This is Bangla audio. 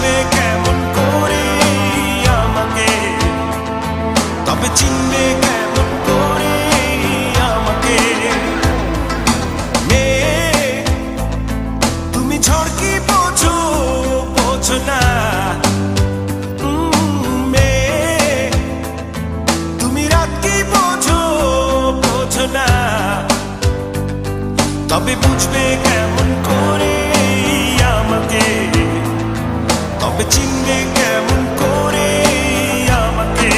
বুঝবে কেমন করে আমাকে, তবে চিনবে কেমন করে আমাকে। মেয়ে তুমি ঝড় কি বোঝো, বোঝো না। মেয়ে তুমি রাত কি বোঝো, বোঝো না। তবে বুঝবে কেমন করে আমাকে, তবে চিনবে কেমন করে আমাকে।